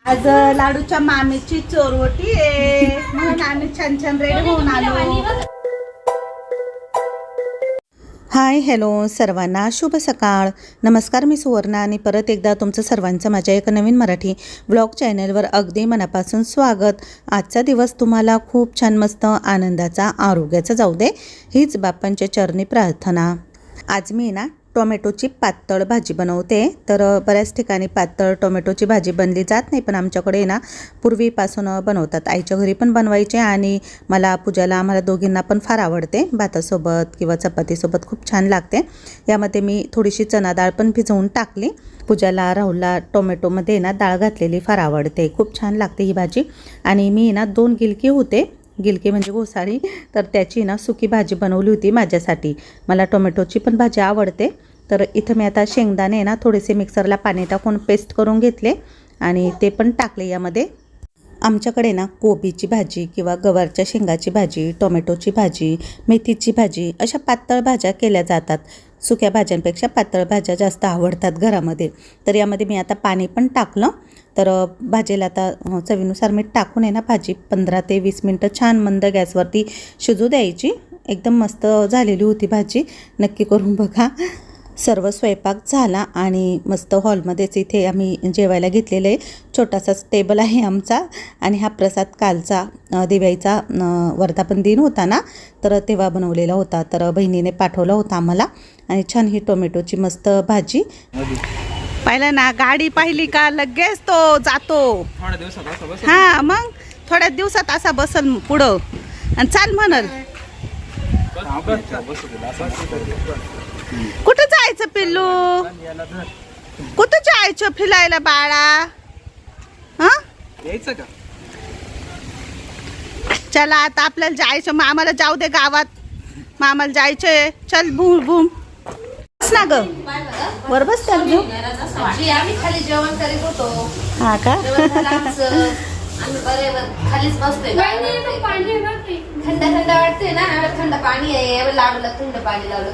आज लाडूच्या मामीची चोरवटी आहे म्हणून आम्ही छान छान रेडी होऊन आलो. हाय हॅलो सर्वांना शुभ सकाळ. नमस्कार, मी सुवर्णा आणि परत एकदा तुमचं सर्वांचं माझ्या एका नवीन मराठी व्लॉग चॅनलवर अगदी मनापासून स्वागत. आजचा दिवस तुम्हाला खूप छान मस्त आनंदाचा आरोग्याचा जाऊ दे हीच बाप्पांच्या चरणी प्रार्थना. आज मी ना टोमॅटोची पातळ भाजी बनवते. तर बऱ्याच ठिकाणी पातळ टोमॅटोची भाजी बनली जात नाही, पण आमच्याकडे ना पूर्वीपासून बनवतात. आईच्या घरी पण बनवायचे आणि पूजाला आम्हाला दोघींना पण फार आवडते. भातासोबत किंवा चपातीसोबत खूप छान लागते. यामध्ये मी थोडीशी चणा डाळ पण भिजवून टाकली. पूजाला राहुलला टोमॅटोमध्ये ना डाळ घातलेली फार आवडते, खूप छान लागते ही भाजी. आणि मी ना 2 गिलके होते, गिलके म्हणजे घोसाळी, तर त्याची ना सुकी भाजी बनवली होती माझ्यासाठी. मला टोमॅटोची पण भाजी आवडते. तर इथं मी आता शेंगदाणे ना थोडेसे मिक्सरला पाणी टाकून पेस्ट करून घेतले आणि ते पण टाकले यामध्ये. आमच्याकडे ना कोबीची भाजी किंवा गवारच्या शेंगाची भाजी, टोमॅटोची भाजी, मेथीची भाजी अशा पातळ भाज्या केल्या जातात. सुक्या भाज्यांपेक्षा पातळ भाज्या जास्त आवडतात घरामध्ये. तर यामध्ये मी आता पाणी पण टाकलं. तर भाजीला आता चवीनुसार मीठ टाकून आहे ना भाजी 15 ते 20 मिनटं छान मंद गॅसवरती शिजू द्यायची. एकदम मस्त झालेली होती भाजी, नक्की करून बघा. सर्व स्वयंपाक झाला आणि मस्त हॉलमध्येच इथे आम्ही जेवायला घेतलेले. छोटासाच टेबल आहे आमचा आणि हा प्रसाद कालचा दिवाळीचा वर्धापन दिन होता ना, तर तेव्हा बनवलेला होता. तर बहिणीने पाठवला होता आम्हाला. आणि छान ही टोमॅटोची मस्त भाजी. पाहिलं ना, गाडी पाहिली का लगेच तो जातो. हा, मग थोड्या दिवसात असा बसल पुढं आणि चाल म्हणल. कुठं जायचं पिल्लू, कुठं जायचं फिरायला बाळा? हा, चला आता आपल्याला जायचं. मामाला जाऊ दे गावात, मामाला जायचंय. चल भूम भूम ना ग, वर बस त्याला घेऊ. आम्ही खाली जेवण करीत होतो. हा का? आम्ही बरोबर खालीच बसतोय. थंड थंड वाटते ना, थंड पाणी आहे. लाडूला थंड पाणी लावलं,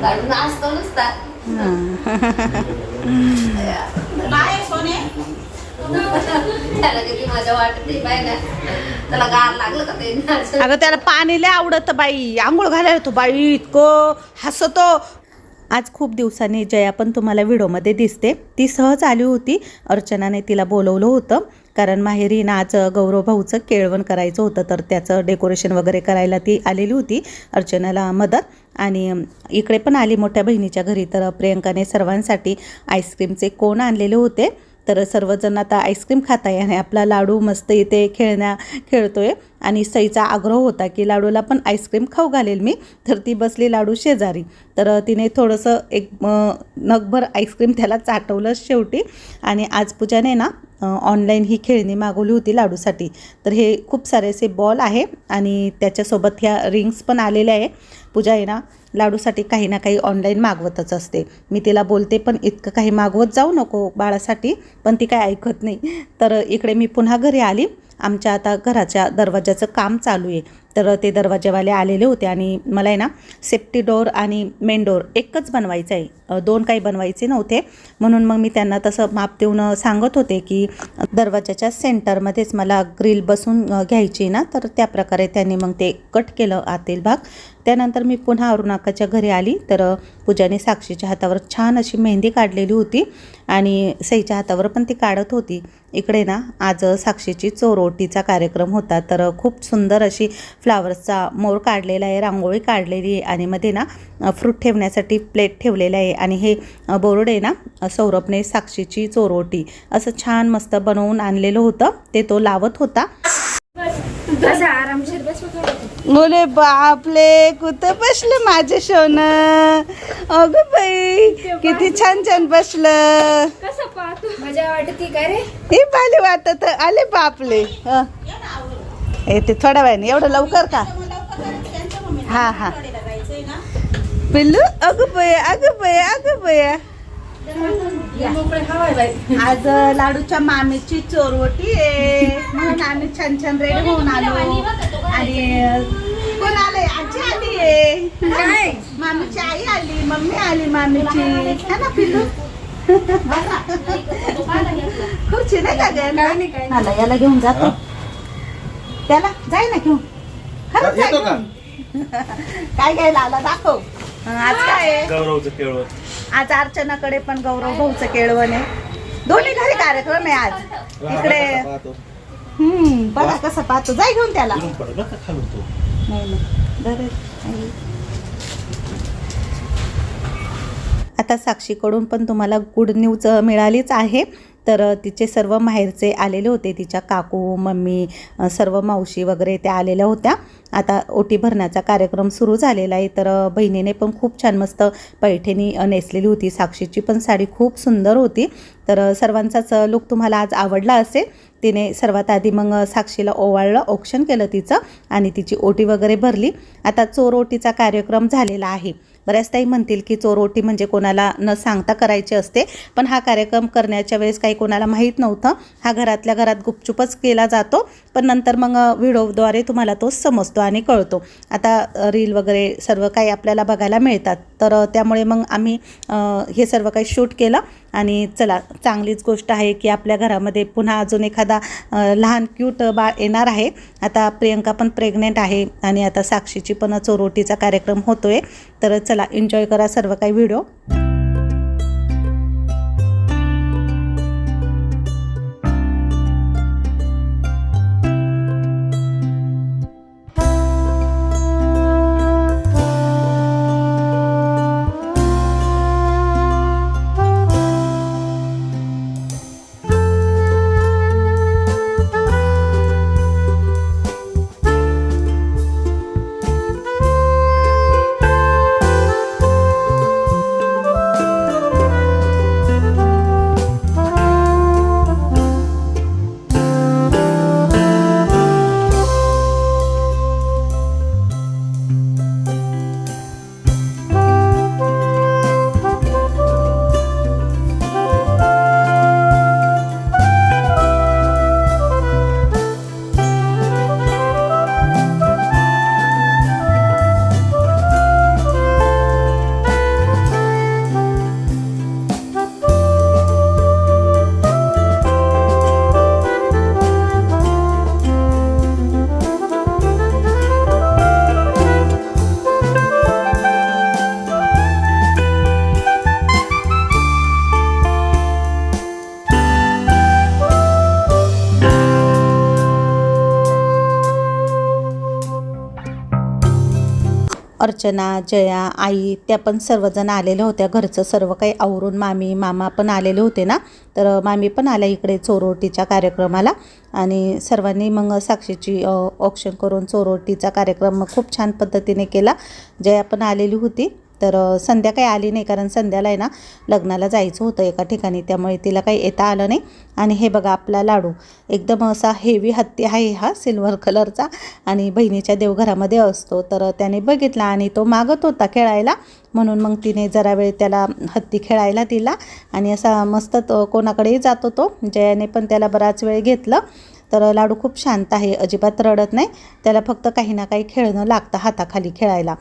लाडू नाचतो नुसता. त्याला किती मजा वाटते बाय ना, त्याला गार लागलं का ते. अगं त्याला पाणी लय आवडतं बाई, आंघोळ घालायला तो बाई इतकं हसतो. आज खूप दिवसांनी जया पण तुम्हाला व्हिडिओमध्ये दिसते. ती सहज आली होती. अर्चनाने तिला बोलवलं होतं कारण माहेरी ना आज गौरव भाऊचं केळवण करायचं होतं, तर त्याचं डेकोरेशन वगैरे करायला ती आलेली होती अर्चनाला मदत. आणि इकडे पण आली मोठ्या बहिणीच्या घरी. तर प्रियंकाने सर्वांसाठी आईस्क्रीमचे कोन आणलेले होते. तर सर्वजण आता आईस्क्रीम खात आहे आणि आपला लाडू मस्त इथे खेळतोय. आणि सईचा आग्रह होता की लाडूला पण आईस्क्रीम खाऊ घालेल मी. तर ती बसली लाडू शेजारी. तर तिने थोडंसं एक नगभर आईस्क्रीम त्याला चाटवलं शेवटी. आणि आज पूजाने ना ऑनलाईन ही खेळणी मागवली होती लाडूसाठी. तर हे खूप सारे असे बॉल आहे आणि त्याच्यासोबत ह्या रिंग्स पण आलेल्या आहे. पूजा आहे ना लाडूसाठी काही ना काही ऑनलाईन मागवतच असते. मी तिला बोलते पण इतकं काही मागवत जाऊ नको बाळासाठी, पण ती काय ऐकत नाही. तर इकडे मी पुन्हा घरी आली. आमच्या आता घराच्या दरवाजाचं काम चालू आहे. तर ते दरवाजेवाले आलेले होते आणि मला आहे ना सेफ्टी डोअर आणि मेन डोअर एकच बनवायचं आहे, 2 काही बनवायचे नव्हते. म्हणून मग मी त्यांना तसं माप देऊन सांगत होते की दरवाजाच्या सेंटरमध्येच मला ग्रिल बसून घ्यायची ना, तर त्याप्रकारे त्यांनी मग ते कट केलं आतील भाग. त्यानंतर मी पुन्हा अरुणाकाच्या घरी आली. तर पूजाने साक्षीच्या हातावर छान अशी मेहंदी काढलेली होती आणि सईच्या हातावर पण ती काढत होती. इकडे ना आज साक्षीची चोरवटीचा कार्यक्रम होता. तर खूप सुंदर अशी फ्लावर्सचा मोर काढलेला आहे, रांगोळी काढलेली आहे आणि मध्ये ना फ्रूट ठेवण्यासाठी प्लेट ठेवलेला आहे. आणि हे बोर्ड आहे ना सौरभने साक्षीची चोरवटी असं छान मस्त बनवून आणलेलं होतं, ते तो लावत होता. बोले बापले, कुठं बसलं माझे सोनं. अगं बाई किती छान छान बसलं. मजा वाटते का रे? हे बाली वाटत आले बापले. येते थोड्या वेळाने, एवढं लवकर का? हा हा पिल्लू, अगं बया अगं बया अगं बया. आज लाडूच्या मामीची चोरवटी आहे म्हणून आम्ही छान छान रेडी होऊन आलो. आणि कोण आलंय? आजी आली आहे, मामीची आई आली, मम्मी आली मामीची. हा ना पिल्लू, खुर्ची नाही का गं? आला याला घेऊन जातो त्याला जाय ना घेऊन खरंच जाय येतो का? घेऊन. काय घ्यायला आला दाखव. आज काय आहे? गौरवचं केळवण. आज अर्चनाकडे पण गौरव भाऊचं केळवण आहे. दोन्ही घरी कार्यक्रम आहे आज इकडे. पाहतो. बघा कसं पाहतो. जाय घेऊन त्याला. इकडून पड बरं का खालून तो. नाही नाही बरं. आता साक्षीकडून पण तुम्हाला गुड न्यूज मिळालीच आहे. तर तिचे सर्व माहेरचे आलेले होते, तिच्या काकू मम्मी सर्व मावशी वगैरे त्या आलेल्या होत्या. आता ओटी भरण्याचा कार्यक्रम सुरू झालेला आहे. तर बहिणीने पण खूप छान मस्त पैठणी नेसलेली होती. साक्षीची पण साडी खूप सुंदर होती. तर सर्वांचाच लुक तुम्हाला आज आवडला असेल. तिने सर्वात आधी मग साक्षीला ओवाळलं, औक्षण केलं तिचं आणि तिची ओटी वगैरे भरली. आता चोर ओटीचा कार्यक्रम झालेला आहे. बऱ्याच ताई म्हणतील की चोर ओटी म्हणजे कोणाला न सांगता करायची असते, पण हा कार्यक्रम करण्याच्या वेळेस काही कोणाला माहीत नव्हतं. हा घरातल्या घरात गुपचुपच केला जातो, पण नंतर मग व्हिडिओद्वारे तुम्हाला तो समजतो आणि कळतो. आता रील वगैरे सर्व काही आपल्याला बघायला मिळतात. तर त्यामुळे मग आम्ही हे सर्व काही शूट केलं. आणि चला, चांगलीच गोष्ट आहे की आपल्या घरामध्ये पुन्हा अजून एखादा लहान क्यूट बाळ येणार आहे. आता प्रियंका पण प्रेग्नेंट आहे आणि आता साक्षीची पण चोरोटीचा कार्यक्रम होतोय. तर चला, एन्जॉय करा सर्व काही व्हिडिओ. अर्चना, जया, आई त्या पण सर्वजण आलेल्या होत्या. घरचं सर्व काही आवरून मामी मामा पण आलेले होते ना. तर मामी पण आल्या इकडे चोरोटीच्या कार्यक्रमाला. आणि सर्वांनी मग साक्षीची ऑक्शन करून चोरोटीचा कार्यक्रम खूप छान पद्धतीने केला. जया पण आलेली होती. तर संध्या काही आली नाही, कारण संध्याला आहे ना लग्नाला जायचं होतं एका ठिकाणी, त्यामुळे तिला काही येता आलं नाही. आणि हे बघा आपला लाडू एकदम असा हेवी हत्ती आहे हा, सिल्वर कलरचा, आणि बहिणीच्या देवघरामध्ये असतो. तर त्याने बघितला आणि तो मागत होता खेळायला, म्हणून मग तिने जरा वेळ त्याला हत्ती खेळायला दिला. आणि असा मस्त कोणाकडेही जातो तो. जयाने पण त्याला बराच वेळ घेतलं. तर लाडू खूप शांत आहे, अजिबात रडत नाही. त्याला फक्त काही ना काही खेळणं लागतं हाताखाली खेळायला.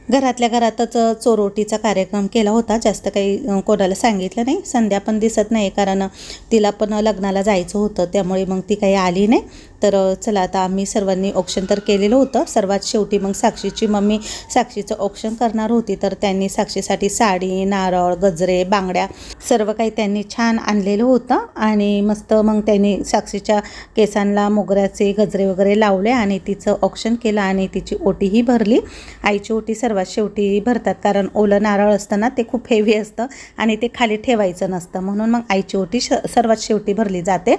घरातल्या घरातच चोरोटीचा कार्यक्रम केला होता. जास्त काही कोणाला सांगितलं नाही. संध्या पण दिसत नाही, कारण तिला पण लग्नाला जायचं होतं, त्यामुळे मग ती काही आली नाही. तर चला, आता आम्ही सर्वांनी ऑक्शन तर केलेलं होतं. सर्वात शेवटी मग साक्षीची मम्मी साक्षीचं ऑक्शन करणार होती. तर त्यांनी साक्षीसाठी साडी, नारळ, गजरे, बांगड्या सर्व काही त्यांनी छान आणलेलं होतं. आणि मस्त मग त्यांनी साक्षीच्या केसांना मोगऱ्याचे गजरे वगैरे लावले आणि तिचं ऑक्शन केलं आणि तिची ओटीही भरली. आईची ओटी सर्वात शेवटी भरतात, कारण ओलं नारळ असतं ना, ते खूप हेवी असतं आणि ते खाली ठेवायचं नसतं, म्हणून मग आईची ओटी सर्वात शेवटी भरली जाते.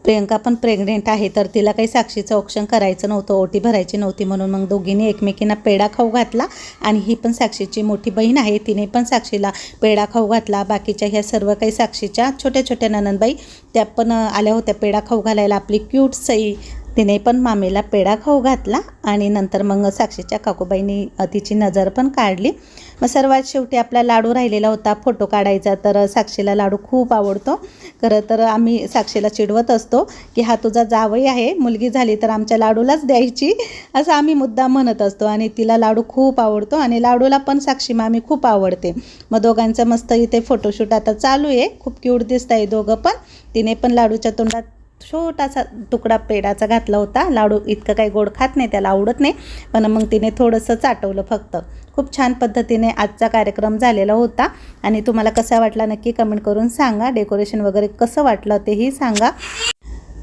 प्रियंका पण प्रेग्नेंट आहे, तर तिला काही साक्षीचं ऑक्शन करायचं नव्हतं, ओटी भरायची नव्हती, म्हणून मग दोघींनी एकमेकींना पेढा खाऊ घातला. आणि ही पण साक्षीची मोठी बहीण आहे, तिने पण साक्षीला पेढा खाऊ घातला. बाकीच्या ह्या सर्व काही साक्षीच्या छोट्या छोट्या ननंदबाई त्या पण आल्या होत्या पेढा खाऊ घालायला. आपली क्यूट सई तिने पण मामीला पेढा खाऊ घातला आणि नंतर मग साक्षीच्या काकूबाईंनी तिची नजर पण काढली. मग सर्वात शेवटी आपला लाडू राहिलेला होता फोटो काढायचा. तर साक्षीला लाडू खूप आवडतो. खरं तर आम्ही साक्षीला चिडवत असतो की हा तुझा जावई आहे, मुलगी झाली तर आमच्या लाडूलाच द्यायची, असं आम्ही मुद्दाम म्हणत असतो. आणि तिला लाडू खूप आवडतो आणि लाडूला पण साक्षी मामी खूप आवडते. मग दोघांचं मस्त इथे फोटोशूट आता चालू आहे. खूप क्यूट दिसत आहे दोघं पण. तिने पण लाडूच्या तोंडात छोटासा तुकडा पेढाचा घातला होता. लाडू इतकं काही गोड खात नाही, त्याला आवडत नाही, पण मग तिने थोडंसं चाटवलं फक्त. खूप छान पद्धतीने आजचा कार्यक्रम झालेला होता. आणि तुम्हाला कसा वाटला नक्की कमेंट करून सांगा. डेकोरेशन वगैरे कसं वाटलं तेही सांगा.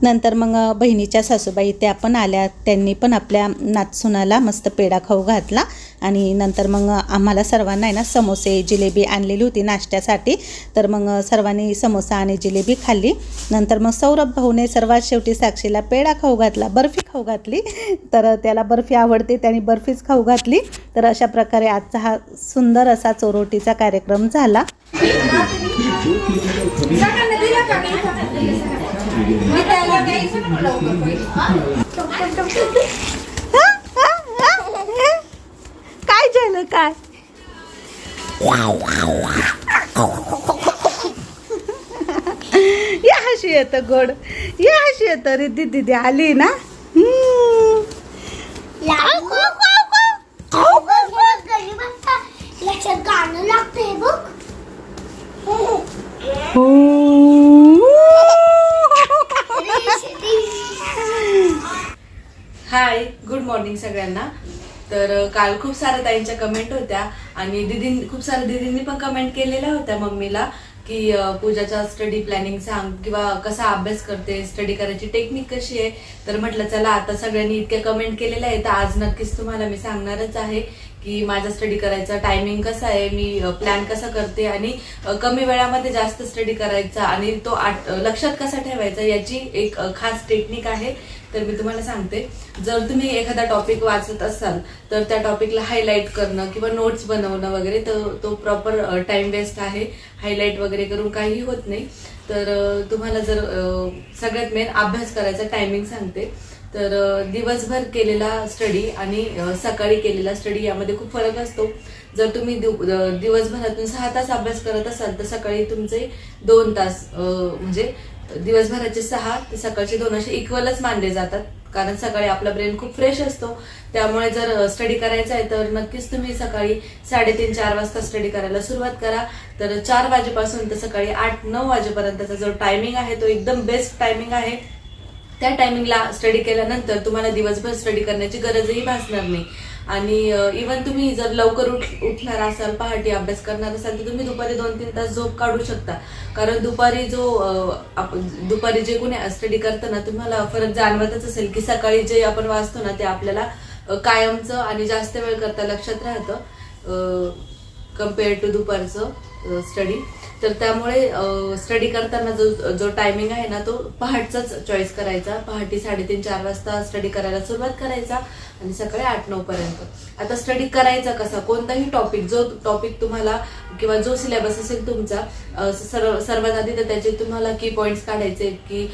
नंतर मग बहिणीच्या सासूबाई त्या पण आल्या. त्यांनी पण आपल्या नातसुनाला मस्त पेढा खाऊ घातला. आणि नंतर मग आम्हाला सर्वांना आहे ना समोसे जिलेबी आणलेली होती नाश्त्यासाठी. तर मग सर्वांनी समोसा आणि जिलेबी खाल्ली. नंतर मग सौरभ भाऊने सर्वात शेवटी साक्षीला पेढा खाऊ घातला, बर्फी खाऊ घातली. तर त्याला बर्फी आवडते, त्याने बर्फीच खाऊ घातली. तर अशा प्रकारे आजचा हा सुंदर असा चोरोटीचा कार्यक्रम झाला. काय झालं काय? या हशी येतं गोड, या हशी येतं. रिद्धी दिदी आली ना. गाणं लागतंय बघ. हाय, गुड मॉर्निंग सगळ्यांना. तर काल खूप साऱ्या ताईंच्या कमेंट होत्या आणि खूप साऱ्या दीदींनी पण कमेंट केलेल्या होत्या मम्मीला की पूजाचा स्टडी प्लॅनिंग सांग किंवा कसा अभ्यास करते, स्टडी करायची टेक्निक कशी आहे. तर म्हटलं चला आता सगळ्यांनी इतक्या कमेंट केलेल्या आहेत, आज नक्कीच तुम्हाला मी सांगणारच आहे की माझा स्टडी करायचा टायमिंग कसा आहे, मी प्लॅन कसा करते आणि कमी वेळामध्ये जास्त स्टडी करायचा आणि तो लक्षात कसा ठेवायचा याची एक खास टेक्निक आहे. तर मी तुम्हाला सांगते. जर तुम्ही एखादा टॉपिक वाचत असाल तर त्या टॉपिकला हायलाईट करणं किंवा नोट्स बनवणं वगैरे तो प्रॉपर टाइम वेस्ट आहे. हायलाईट वगैरे करून काही होत नाही. तर तुम्हाला जर सगळ्यात मेन अभ्यास करायचा टायमिंग सांगते. तर दिवसभर केलेला स्टडी आणि सकाळी केलेला स्टडी यामध्ये खूप फरक असतो. जर तुम्ही दिवसभरातून 6 तास अभ्यास करत असाल तर सकाळी तुमचे 2 तास म्हणजे दिवसभराचे 6 ते सकाळचे 2 असे इक्वलच मानले जातात. कारण सकाळी आपला ब्रेन खूप फ्रेश असतो. त्यामुळे जर स्टडी करायचा आहे तर नक्कीच तुम्ही सकाळी 3:30-4 वाजता स्टडी करायला सुरुवात करा. तर 4 वाजेपासून तर सकाळी 8-9 वाजेपर्यंतचा जो टायमिंग आहे तो एकदम बेस्ट टायमिंग आहे. त्या टायमिंगला स्टडी केल्यानंतर तुम्हाला दिवसभर स्टडी करण्याची गरजही भासणार नाही. आणि इव्हन तुम्ही जर लवकर उठणार असाल, पहाटे अभ्यास करणार असाल तर तुम्ही दुपारी 2-3 तास झोप काढू शकता. कारण दुपारी जे कोणी स्टडी करताना तुम्हाला फरक जाणवतच असेल की सकाळी जे आपण वाचतो ना ते आपल्याला कायमचं आणि जास्त वेळ करता लक्षात राहतं कम्पेअर टू दुपारचं स्टडी. तर त्यामुळे स्टडी करताना जो टायमिंग आहे ना तो पहाटचाच चॉईस करायचा. पहाटे 3:30-4 वाजता स्टडी करायला सुरुवात करायचा आणि सकाळी 8-9 पर्यंत. आता स्टडी करायचा कसा, कोणताही टॉपिक, जो टॉपिक तुम्हाला किंवा जो सिलेबस असेल तुमचा, सर्वात आधी तर त्याचे तुम्हाला की पॉइंट्स काढायचे की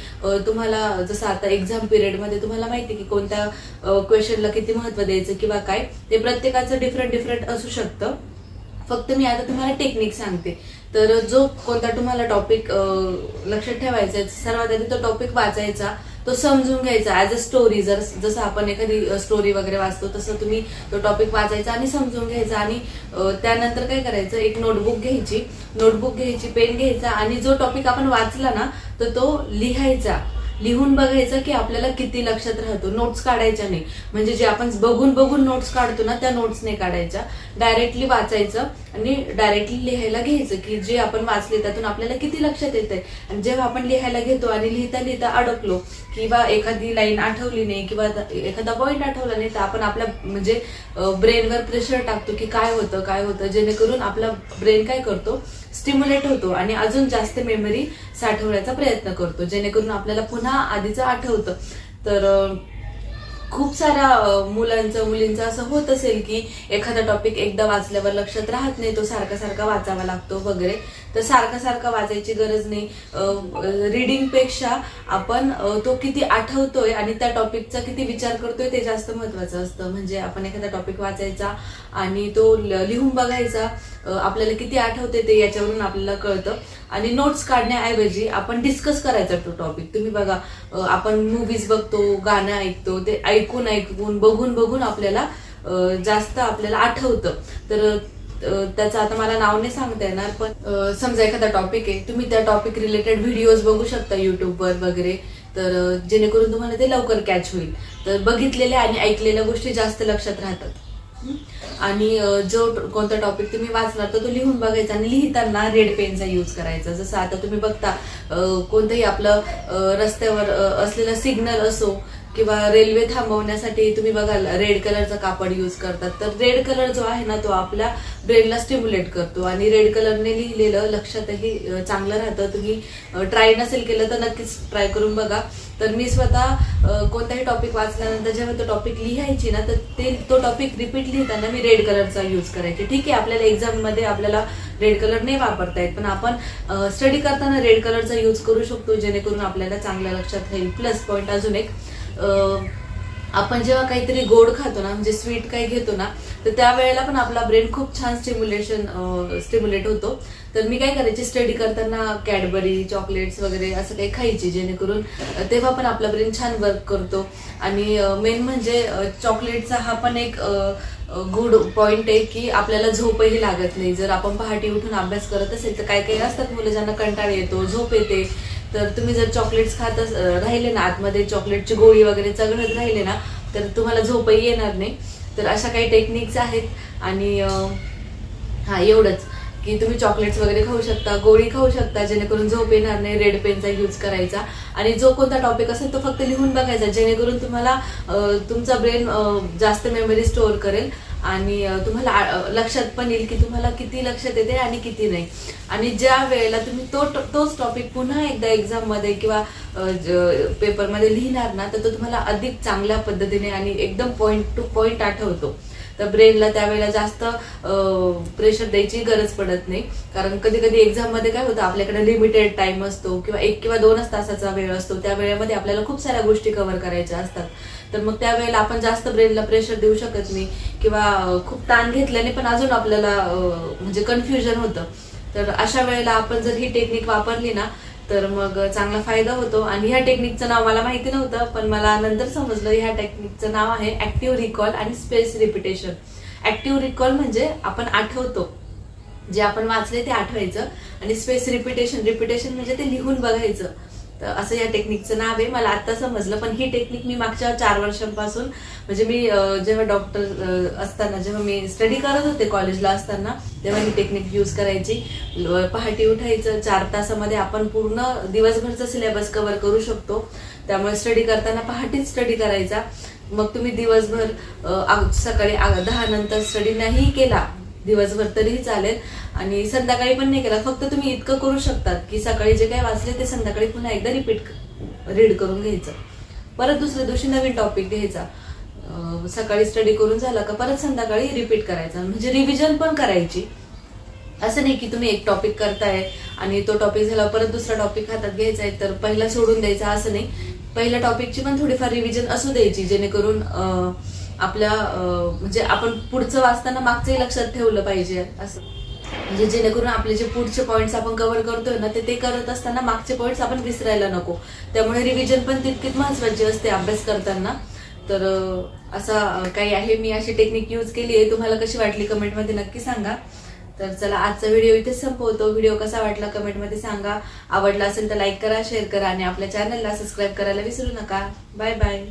तुम्हाला जसं आता एक्झाम पिरियडमध्ये तुम्हाला माहिती की कोणत्या क्वेश्चनला किती महत्त्व द्यायचं किंवा काय, ते प्रत्येकाचं डिफरंट असू शकतं. फक्त मी आता तुम्हाला टेक्निक सांगते. तर जो कोणता तुम्हाला टॉपिक लक्षात ठेवायचा आहे, सर्वात आधी तो टॉपिक वाचायचा, तो समजून घ्यायचा ॲज अ स्टोरी. जसं आपण एखादी स्टोरी वगैरे वाचतो तसं तुम्ही तो टॉपिक वाचायचा आणि समजून घ्यायचा. आणि त्यानंतर काय करायचं, एक नोटबुक घ्यायची, पेन घ्यायचा आणि जो टॉपिक आपण वाचला ना तर तो लिहायचा. लिहून बघायचं की आपल्याला किती लक्षात राहतो. नोट्स काढायच्या नाही, म्हणजे जे आपण बघून नोट्स काढतो ना त्या नोट्स नाही काढायच्या. डायरेक्टली वाचायचं आणि डायरेक्टली लिहायला घ्यायचं की जे आपण वाचले त्यातून आपल्याला किती लक्षात येतंय. आणि जेव्हा आपण लिहायला घेतो आणि लिहिता अडकलो किंवा एखादी लाईन आठवली नाही किंवा एखादा पॉईंट आठवला नाही तर आपण आपल्या म्हणजे ब्रेनवर प्रेशर टाकतो की काय होतं, जेणेकरून आपला ब्रेन काय करतो, स्टिम्युलेट होतो आणि अजून जास्त मेमरी साठवण्याचा प्रयत्न करतो, जेणेकरून आपल्याला पुन्हा आधीचं आठवतं. तर खूप साऱ्या मुलांचं मुलींचं असं होत असेल की एखादा टॉपिक एकदा वाचल्यावर लक्षात राहत नाही, तो सारखा सारखा वाचावा लागतो वगैरे. तर सारखा सारखा वाचायची गरज नाही. रीडिंग पेक्षा आपण तो किती आठवतोय आणि त्या टॉपिकचा किती विचार करतोय ते जास्त महत्वाचं असतं. म्हणजे आपण एखादा टॉपिक वाचायचा आणि तो लिहून बघायचा, आपल्याला किती आठवते ते याच्यावरून आपल्याला कळतं. आणि नोट्स काढण्याऐवजी आपण डिस्कस करायचा तो टॉपिक. तुम्ही बघा, आपण मूवीज बघतो, गाणं ऐकतो, ते ऐकून बघून बघून आपल्याला जास्त आपल्याला आठवतं. तर त्याचं आता मला नाव नाही सांगता येणार, पण समजा एखादा टॉपिक आहे, तुम्ही त्या टॉपिक रिलेटेड व्हिडिओज बघू शकता युट्यूबवर वगैरे, तर जेणेकरून तुम्हाला ते लवकर कॅच होईल. तर बघितलेल्या आणि ऐकलेल्या गोष्टी जास्त लक्षात राहतात. आणि जो कोणता टॉपिक तुम्ही वाचणार तर तो लिहून बघायचा आणि लिहिताना रेड पेनचा यूज करायचा. जसं आता तुम्ही बघता कोणतंही आपलं रस्त्यावर असलेला सिग्नल असो किंवा रेल्वे थांबवण्यासाठी तुम्ही बघाल रेड कलरचा कापड यूज करतात. तर रेड कलर जो आहे ना तो आपल्या ब्रेनला स्टिम्युलेट करतो आणि रेड कलरने लिहिलेलं लक्षातही चांगलं राहतं. तुम्ही ट्राय नसेल केलं तर नक्कीच ट्राय करून बघा. तर मी स्वतः कोणताही टॉपिक वाचल्यानंतर जेव्हा तो टॉपिक लिहायची ना, तर तो टॉपिक रिपीट लिहिताना मी रेड कलरचा यूज करायचे. ठीक आहे, आपल्याला एक्झाम मध्ये आपल्याला रेड कलर नाही वापरता येत, पण आपण स्टडी करताना रेड कलरचा यूज करू शकतो, जेणेकरून आपल्याला चांगल्या लक्षात राहील. प्लस पॉइंट अजून एक, आपण जेव्हा काहीतरी गोड खातो ना, म्हणजे स्वीट काही घेतो ना, तर त्यावेळेला पण आपला ब्रेन खूप छान स्टिम्युलेट होतो. तर मी काय करायचे, स्टडी करताना कॅडबरी, चॉकलेट्स वगैरे असं काही खायची, जेणेकरून तेव्हा पण आपला ब्रेन छान वर्क करतो. आणि मेन म्हणजे चॉकलेटचा हा पण एक गुड पॉइंट आहे की आपल्याला झोपही लागत नाही. जर आपण पहाटे उठून अभ्यास करत असेल तर काही काही असतात मुलं ज्यांना कंटाळा येतो, झोप येते, तर तुम्ही जर चॉकलेट्स खात राहिले ना, आतमध्ये चॉकलेटची गोळी वगैरे चघळत राहिले ना, तर तुम्हाला झोपही येणार नाही. तर अशा काही टेक्निक्स आहेत. आणि हा एवढंच की तुम्ही चॉकलेट्स वगैरे खाऊ शकता, गोळी खाऊ शकता, जेणेकरून झोप येणार नाही. रेड पेनचा यूज करायचा आणि जो कोणता टॉपिक असेल तो फक्त लिहून बघायचा, जेणेकरून तुम्हाला तुमचा ब्रेन जास्त मेमरी स्टोअर करेल आणि तुम्हाला लक्षात पण येईल की तुम्हाला किती लक्षात येते आणि किती नाही. आणि ज्या वेळेला तुम्ही तोच टॉपिक पुन्हा एकदा एक्झाम मध्ये किंवा पेपरमध्ये लिहिणार ना, तर तो तुम्हाला अधिक चांगल्या पद्धतीने आणि एकदम पॉइंट टू पॉइंट आठवतो. तर ब्रेनला त्यावेळेला जास्त प्रेशर द्यायची गरज पडत नाही. कारण कधी कधी एक्झाम मध्ये काय होतं, आपल्याकडे लिमिटेड टाइम असतो किंवा 1 किंवा 2 तासाचा वेळ असतो. त्या वेळेमध्ये आपल्याला खूप साऱ्या गोष्टी कव्हर करायच्या असतात. तर मग त्यावेळेला आपण जास्त ब्रेनला प्रेशर देऊ शकत नाही किंवा खूप ताण घेतल्याने पण अजून आपल्याला म्हणजे कन्फ्युजन होतं. तर अशा वेळेला आपण जर ही टेक्निक वापरली ना, तर मग चांगला फायदा होतो. आणि ह्या टेक्निकचं नाव मला माहिती नव्हतं, पण मला नंतर समजलं ह्या टेक्निकचं नाव आहे ऍक्टिव्ह रिकॉल आणि स्पेस रिपिटेशन. ऍक्टिव्ह रिकॉल म्हणजे आपण आठवतो, जे आपण वाचले ते आठवायचं, आणि स्पेस रिपिटेशन म्हणजे ते लिहून बघायचं. तर असं या टेक्निकचं नाव आहे. मला आता समजलं, पण ही टेक्निक मी मागच्या 4 वर्षांपासून, म्हणजे मी जेव्हा डॉक्टर असताना, जेव्हा मी स्टडी करत होते कॉलेजला असताना, तेव्हा ही टेक्निक यूज करायची. पहाटे उठायचं, 4 तासामध्ये आपण पूर्ण दिवसभरचा सिलेबस कव्हर करू शकतो. त्यामुळे स्टडी करताना पहाटेच स्टडी करायचा. मग तुम्ही दिवसभर सकाळी 10 नंतर स्टडी नाही केला दिवसभर तरीही चालेल, आणि संध्याकाळी पण नाही केला, फक्त तुम्ही इतकं करू शकतात की सकाळी जे काही वाचले ते संध्याकाळी पुन्हा एकदा रीड करून घ्यायचं. परत दुसऱ्या दिवशी नवीन टॉपिक घ्यायचा. सकाळी स्टडी करून झाला का परत संध्याकाळी रिपीट करायचा, म्हणजे रिव्हिजन पण करायची. असं नाही की तुम्ही एक टॉपिक करताय आणि तो टॉपिक झाला परत दुसरा टॉपिक हातात घ्यायचा आहे तर पहिला सोडून द्यायचा, असं नाही. पहिल्या टॉपिकची पण थोडीफार रिव्हिजन असू द्यायची, जेणेकरून आपल्या म्हणजे आपण पुढचं वाचताना मागचंही लक्षात ठेवलं पाहिजे. असं म्हणजे जेणेकरून आपले जे पुढचे पॉइंट्स आपण कव्हर करतोय ना, ते करत असताना मागचे पॉइंट्स आपण विसरायला नको. त्यामुळे रिव्हिजन पण तितकीच महत्वाची असते अभ्यास करताना. तर असा काही आहे, मी अशी टेक्निक यूज केली आहे. तुम्हाला कशी वाटली कमेंटमध्ये नक्की सांगा. तर चला, आजचा व्हिडिओ इथेच संपवतो. व्हिडिओ कसा वाटला कमेंटमध्ये सांगा. आवडला असेल तर लाईक करा, शेअर करा आणि आपल्या चॅनलला सबस्क्राईब करायला विसरू नका. Bye bye.